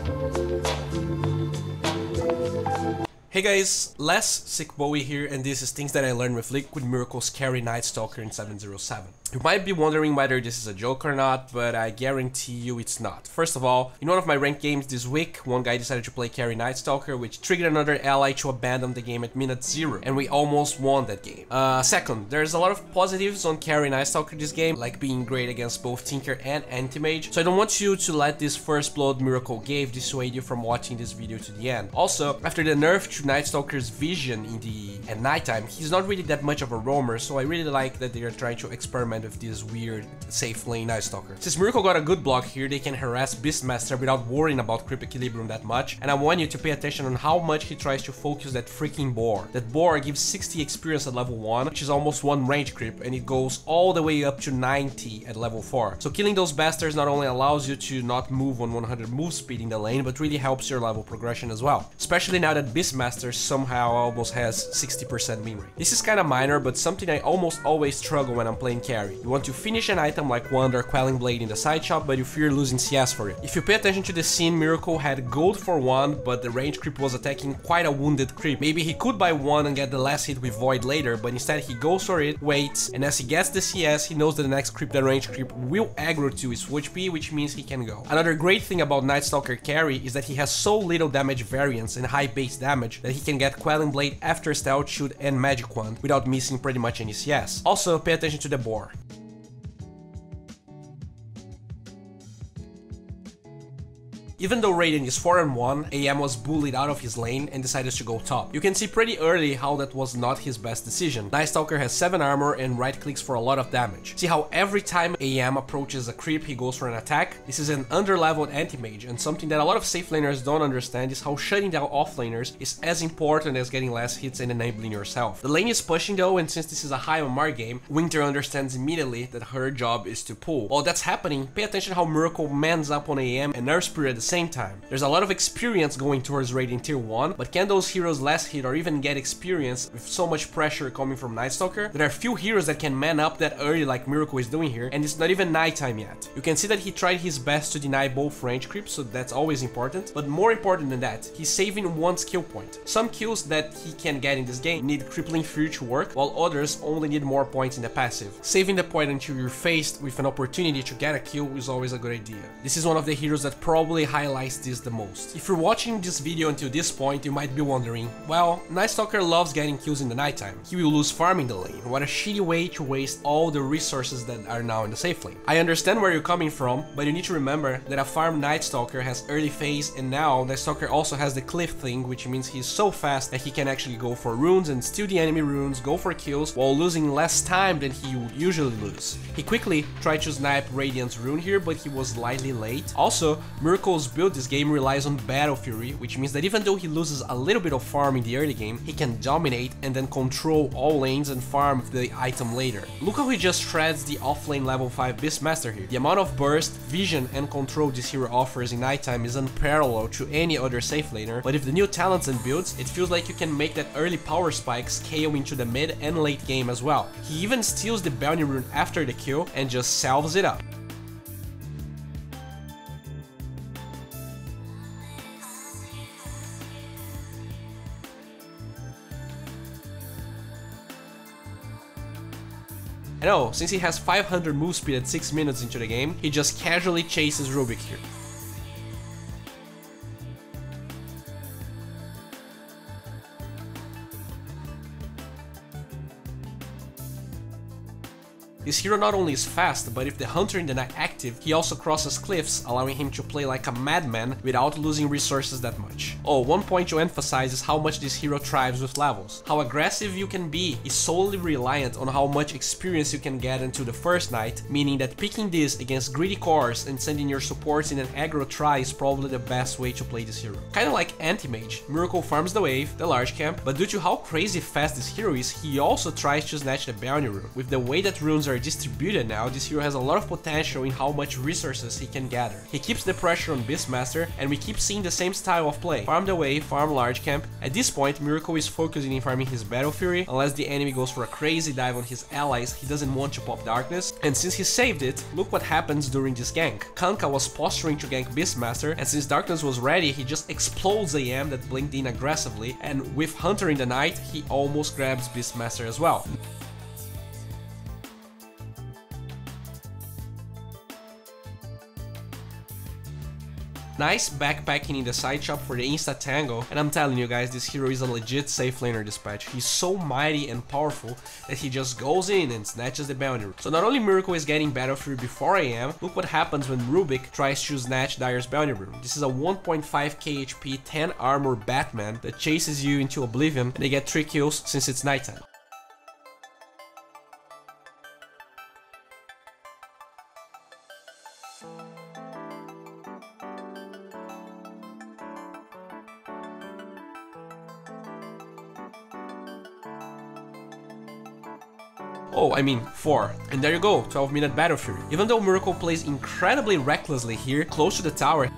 Hey guys, D.Bowie here, and this is things that I learned with Liquid.Miracle's carry Night Stalker in 707. You might be wondering whether this is a joke or not, but I guarantee you it's not. First of all, in one of my ranked games this week, one guy decided to play carry Night Stalker, which triggered another ally to abandon the game at minute 0, and we almost won that game. Second, there's a lot of positives on carry Night Stalker this game, like being great against both Tinker and Anti-Mage, so I don't want you to let this first blood Miracle gave dissuade you from watching this video to the end. Also, after the nerf to Night Stalker's vision at nighttime, he's not really that much of a roamer, so I really like that they are trying to experiment with this weird safe lane Night Stalker. Since Miracle got a good block here, they can harass Beastmaster without worrying about creep equilibrium that much, and I want you to pay attention on how much he tries to focus that freaking boar. That boar gives 60 experience at level 1, which is almost 1 range creep, and it goes all the way up to 90 at level 4. So killing those bastards not only allows you to not move on 100 move speed in the lane, but really helps your level progression as well. Especially now that Beastmaster somehow almost has 60% min rate. This is kinda minor, but something I almost always struggle when I'm playing carry. You want to finish an item like Wand or Quelling Blade in the side shot, but you fear losing CS for it. If you pay attention to the scene, Miracle had gold for 1, but the range creep was attacking quite a wounded creep. Maybe he could buy 1 and get the last hit with Void later, but instead he goes for it, waits, and as he gets the CS, he knows that the next creep, the range creep, will aggro to his HP, which means he can go. Another great thing about Night Stalker carry is that he has so little damage variance and high base damage that he can get Quelling Blade after Stealth Shield and Magic Wand without missing pretty much any CS. Also, pay attention to the boar. Even though Radiant is 4-1, AM was bullied out of his lane and decided to go top. You can see pretty early how that was not his best decision. Night Stalker has 7 armor and right clicks for a lot of damage. See how every time AM approaches a creep he goes for an attack? This is an under-leveled anti-mage, and something that a lot of safe laners don't understand is how shutting down off-laners is as important as getting less hits and enabling yourself. The lane is pushing though, and since this is a high MMR game, Winter understands immediately that her job is to pull. While that's happening, pay attention how Miracle mans up on AM and Nerf Spirit at the same time. There's a lot of experience going towards Radiant tier 1, but can those heroes last hit or even get experience with so much pressure coming from Night Stalker? There are few heroes that can man up that early like Miracle is doing here, and it's not even nighttime yet. You can see that he tried his best to deny both range creeps, so that's always important, but more important than that, he's saving 1 skill point. Some kills that he can get in this game need Crippling Fury to work, while others only need more points in the passive. Saving the point until you're faced with an opportunity to get a kill is always a good idea. This is one of the heroes that probably highlights this the most. If you're watching this video until this point, you might be wondering, well, Night Stalker loves getting kills in the nighttime. He will lose farm in the lane. What a shitty way to waste all the resources that are now in the safe lane. I understand where you're coming from, but you need to remember that a farm Night Stalker has early phase, and now Night Stalker also has the cliff thing, which means he's so fast that he can actually go for runes and steal the enemy runes, go for kills, while losing less time than he would usually lose. He quickly tried to snipe Radiant's rune here, but he was slightly late. Also, Miracle's build this game relies on Battle Fury, which means that even though he loses a little bit of farm in the early game, he can dominate and then control all lanes and farm the item later. Look how he just shreds the offlane level 5 Beastmaster here. The amount of burst, vision and control this hero offers in nighttime is unparalleled to any other safe laner, but with the new talents and builds, it feels like you can make that early power spike scale into the mid and late game as well. He even steals the bounty rune after the kill and just salves it up. And oh, since he has 500 move speed at 6 minutes into the game, he just casually chases Rubik here. This hero not only is fast, but if the Hunter in the night active, he also crosses cliffs, allowing him to play like a madman without losing resources that much. Oh, one point to emphasize is how much this hero thrives with levels. How aggressive you can be is solely reliant on how much experience you can get into the first night, meaning that picking this against greedy cores and sending your supports in an aggro try is probably the best way to play this hero. Kinda like Anti-Mage, Miracle farms the wave, the large camp, but due to how crazy fast this hero is, he also tries to snatch the bounty rune. With the way that runes are are distributed now, this hero has a lot of potential in how much resources he can gather. He keeps the pressure on Beastmaster, and we keep seeing the same style of play. Farm the wave, farm large camp. At this point, Miracle is focusing in farming his Battle Fury. Unless the enemy goes for a crazy dive on his allies, he doesn't want to pop Darkness. And since he saved it, look what happens during this gank. Kanka was posturing to gank Beastmaster, and since Darkness was ready, he just explodes AM that blinked in aggressively, and with Hunter in the Night, he almost grabs Beastmaster as well. Nice backpacking in the side shop for the insta tango, and I'm telling you guys, this hero is a legit safe laner this patch. He's so mighty and powerful that he just goes in and snatches the bounty. So not only Miracle is getting Battle Fury before AM, look what happens when Rubik tries to snatch Dire's bounty room. This is a 1.5k HP, 10 armor Batman that chases you into oblivion, and they get 3 kills since it's nighttime. Oh, I mean 4. And there you go, 12-minute Battle Fury. Even though Miracle plays incredibly recklessly here, close to the tower,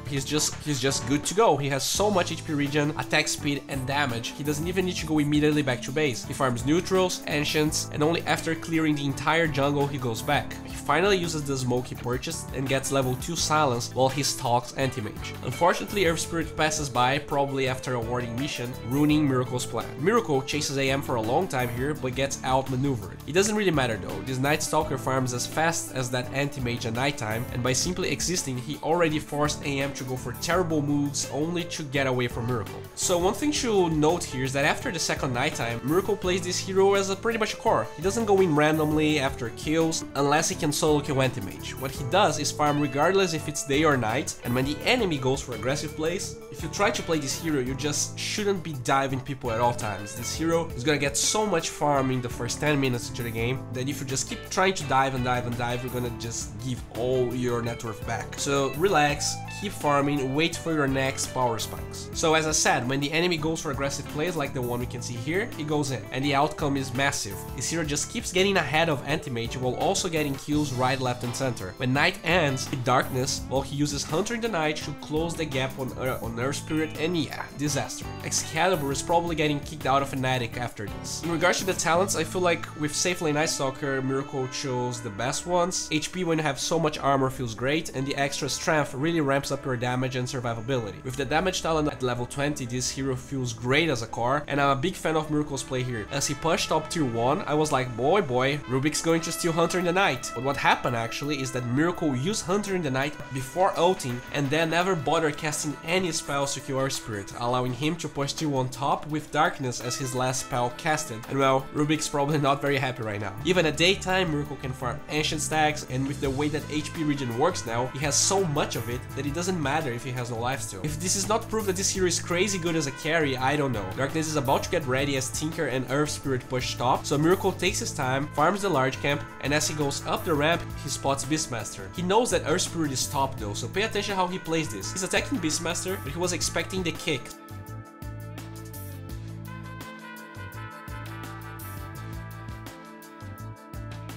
he's just good to go. He has so much HP regen, attack speed, and damage. He doesn't even need to go immediately back to base. He farms neutrals, ancients, and only after clearing the entire jungle he goes back. He finally uses the smoke he purchased and gets level 2 silence while he stalks Anti-Mage. Unfortunately, Earth Spirit passes by, probably after a warding mission, ruining Miracle's plan. Miracle chases AM for a long time here, but gets outmaneuvered. It doesn't really matter though. This Night Stalker farms as fast as that Anti-Mage at nighttime, and by simply existing, he already forced AM to go for terrible moves only to get away from Miracle. So one thing to note here is that after the second nighttime, Miracle plays this hero as a pretty much a core. He doesn't go in randomly after kills unless he can solo kill Anti-Mage. What he does is farm regardless if it's day or night, and when the enemy goes for aggressive plays, if you try to play this hero, you just shouldn't be diving people at all times. This hero is gonna get so much farm in the first 10 minutes into the game that if you just keep trying to dive and dive and dive, you're gonna just give all your net worth back. So relax, keep farming, wait for your next power spikes. So as I said, when the enemy goes for aggressive plays like the one we can see here, he goes in, and the outcome is massive. This hero just keeps getting ahead of Anti-Mage while also getting kills right, left, and center. When night ends, with Darkness, while he uses Hunter in the Night to close the gap on Earth Spirit, and yeah, disaster. Excalibur is probably getting kicked out of Fnatic after this. In regards to the talents, I feel like with safe lane Night Stalker, Miracle chose the best ones. HP when you have so much armor feels great, and the extra strength really ramps up your damage and survivability. With the damage talent at level 20, this hero feels great as a core, and I'm a big fan of Miracle's play here. As he pushed top tier 1, I was like, boy, Rubik's going to steal Hunter in the Night. But what happened actually is that Miracle used Hunter in the Night before ulting, and then never bothered casting any spells to kill Earth Spirit, allowing him to push tier 1 top with Darkness as his last spell casted. And well, Rubik's probably not very happy right now. Even at daytime, Miracle can farm ancient stacks, and with the way that HP regen works now, he has so much of it that it doesn't matter if he has no lifesteal. If this is not proof that this hero is crazy good as a carry, I don't know. Darkness is about to get ready as Tinker and Earth Spirit push top, so Miracle takes his time, farms the large camp, and as he goes up the ramp, he spots Beastmaster. He knows that Earth Spirit is top though, so pay attention how he plays this. He's attacking Beastmaster, but he was expecting the kick.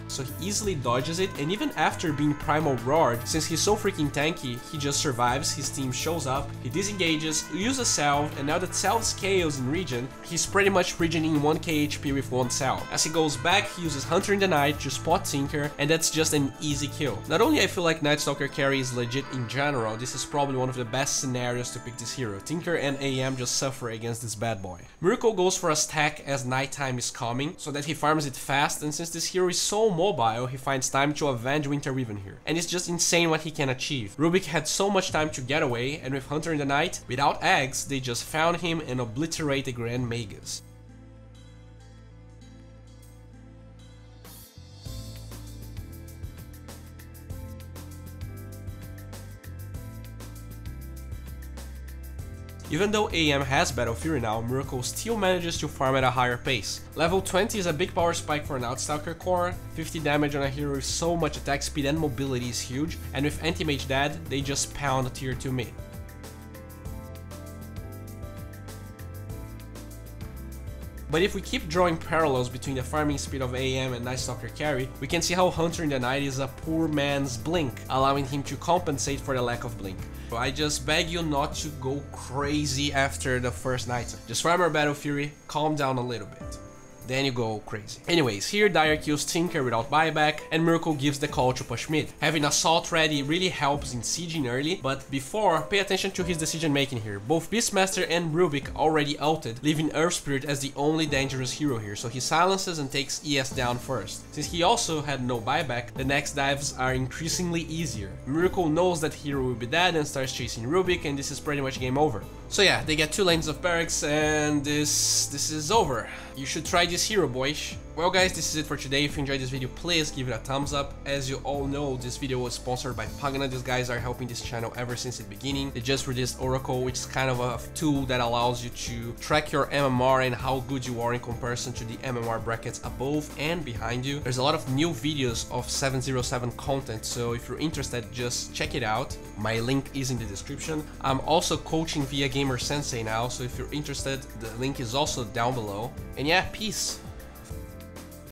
So he easily dodges it, and even after being primal roared, since he's so freaking tanky, he just survives, his team shows up, he disengages, uses salve, and now that salve scales in regen, he's pretty much regening 1k HP with one salve. As he goes back, he uses Hunter in the Night to spot Tinker, and that's just an easy kill. Not only I feel like Night Stalker carry is legit in general, this is probably one of the best scenarios to pick this hero. Tinker and AM just suffer against this bad boy. Miracle goes for a stack as nighttime is coming, so that he farms it fast, and since this hero is so mobile, he finds time to avenge Winter Weaven here. And it's just insane what he can achieve. Rubik had so much time to get away, and with Hunter in the Night, without eggs, they just found him and obliterate the Grand Magus. Even though AM has Battle Fury now, Miracle still manages to farm at a higher pace. Level 20 is a big power spike for an Night Stalker core, 50 damage on a hero with so much attack speed and mobility is huge, and with Anti-Mage dead, they just pound tier 2 mid. But if we keep drawing parallels between the farming speed of AM and Night Stalker carry, we can see how Hunter in the Night is a poor man's Blink, allowing him to compensate for the lack of Blink. So I just beg you not to go crazy after the first night. Just farm your Battle Fury, calm down a little bit. Then you go crazy. Anyways, here Dire kills Tinker without buyback, and Miracle gives the call to push mid. Having Assault ready really helps in sieging early, but before, pay attention to his decision making here. Both Beastmaster and Rubik already ulted, leaving Earth Spirit as the only dangerous hero here, so he silences and takes ES down first. Since he also had no buyback, the next dives are increasingly easier. Miracle knows that hero will be dead and starts chasing Rubik, and this is pretty much game over. So yeah, they get 2 lanes of barracks, and this is over. You should try this hero, boys. Well guys, this is it for today. If you enjoyed this video, please give it a thumbs up. As you all know, this video was sponsored by Pvgna. These guys are helping this channel ever since the beginning. They just released Oracle, which is kind of a tool that allows you to track your MMR and how good you are in comparison to the MMR brackets above and behind you. There's a lot of new videos of 707 content, so if you're interested, just check it out. My link is in the description. I'm also coaching via gamersensei now, so if you're interested, the link is also down below. And yeah, peace.